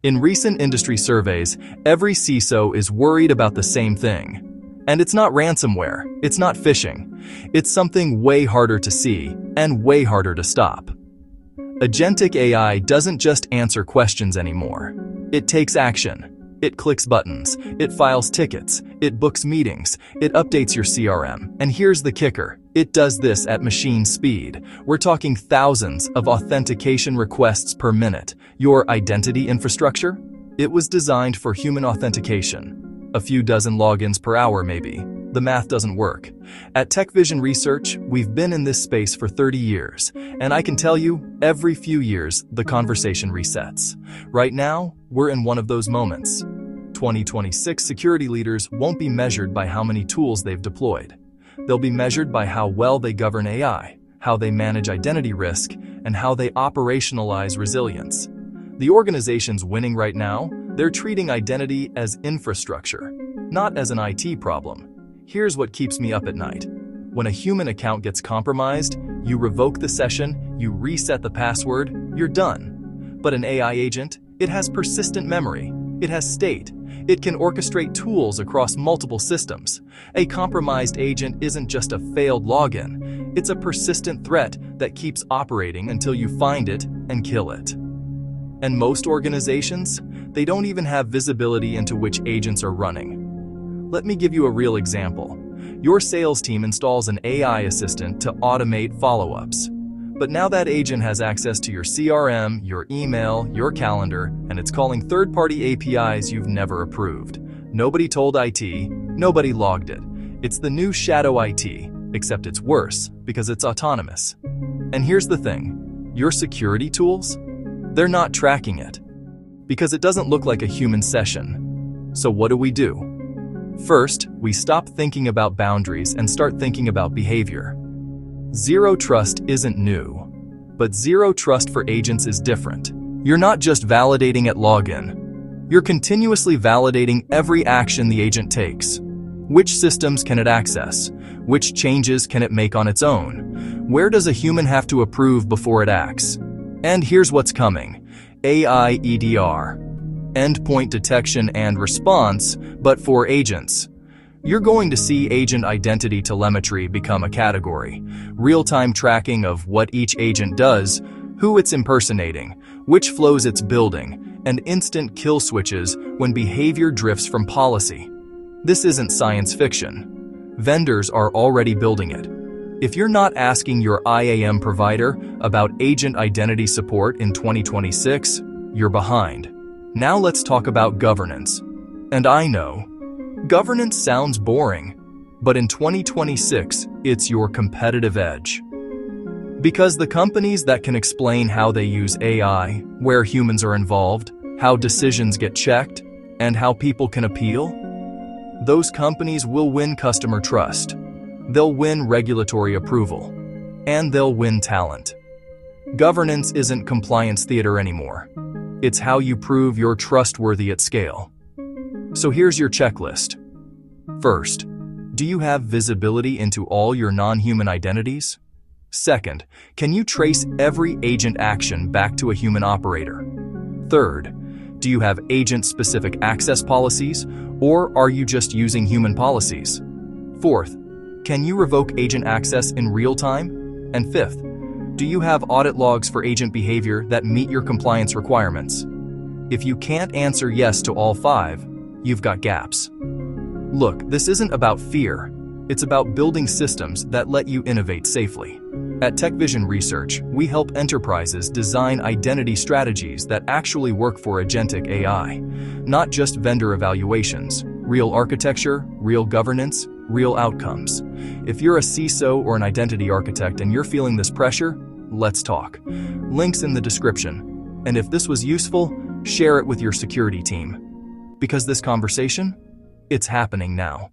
In recent industry surveys, every CISO is worried about the same thing. And it's not ransomware, it's not phishing. It's something way harder to see and way harder to stop. Agentic AI doesn't just answer questions anymore. It takes action. It clicks buttons, it files tickets, it books meetings, it updates your CRM. And here's the kicker. It does this at machine speed. We're talking thousands of authentication requests per minute. Your identity infrastructure? It was designed for human authentication. A few dozen logins per hour maybe. The math doesn't work. At TechVision Research, we've been in this space for 30 years, and I can tell you, every few years, the conversation resets. Right now, we're in one of those moments. 2026 security leaders won't be measured by how many tools they've deployed. They'll be measured by how well they govern AI, how they manage identity risk, and how they operationalize resilience. The organizations winning right now, they're treating identity as infrastructure, not as an IT problem. Here's what keeps me up at night. When a human account gets compromised, you revoke the session, you reset the password, you're done. But an AI agent, it has persistent memory, it has state, it can orchestrate tools across multiple systems. A compromised agent isn't just a failed login, it's a persistent threat that keeps operating until you find it and kill it. And most organizations, they don't even have visibility into which agents are running. Let me give you a real example. Your sales team installs an AI assistant to automate follow-ups. But now that agent has access to your CRM, your email, your calendar, and it's calling third-party APIs you've never approved. Nobody told IT, nobody logged it. It's the new shadow IT, except it's worse because it's autonomous. And here's the thing, your security tools, they're not tracking it because it doesn't look like a human session. So what do? First, we stop thinking about boundaries and start thinking about behavior. Zero trust isn't new, but zero trust for agents is different. You're not just validating at login. You're continuously validating every action the agent takes. Which systems can it access? Which changes can it make on its own? Where does a human have to approve before it acts? And here's what's coming. AI EDR. Endpoint detection and response, but for agents. You're going to see agent identity telemetry become a category. Real-time tracking of what each agent does, who it's impersonating, which flows it's building, and instant kill switches when behavior drifts from policy. This isn't science fiction. Vendors are already building it. If you're not asking your IAM provider about agent identity support in 2026, you're behind. Now let's talk about governance. And I know, governance sounds boring, but in 2026, it's your competitive edge. Because the companies that can explain how they use AI, where humans are involved, how decisions get checked, and how people can appeal, those companies will win customer trust. They'll win regulatory approval, and they'll win talent. Governance isn't compliance theater anymore. It's how you prove you're trustworthy at scale. So here's your checklist. First, do you have visibility into all your non-human identities? Second, can you trace every agent action back to a human operator? Third, do you have agent-specific access policies, or are you just using human policies? Fourth, can you revoke agent access in real time? And fifth, do you have audit logs for agent behavior that meet your compliance requirements? If you can't answer yes to all five, you've got gaps. Look, this isn't about fear. It's about building systems that let you innovate safely. At TechVision Research, we help enterprises design identity strategies that actually work for agentic AI, not just vendor evaluations, real architecture, real governance, real outcomes. If you're a CISO or an identity architect and you're feeling this pressure, let's talk. Links in the description. And if this was useful, share it with your security team. Because this conversation, it's happening now.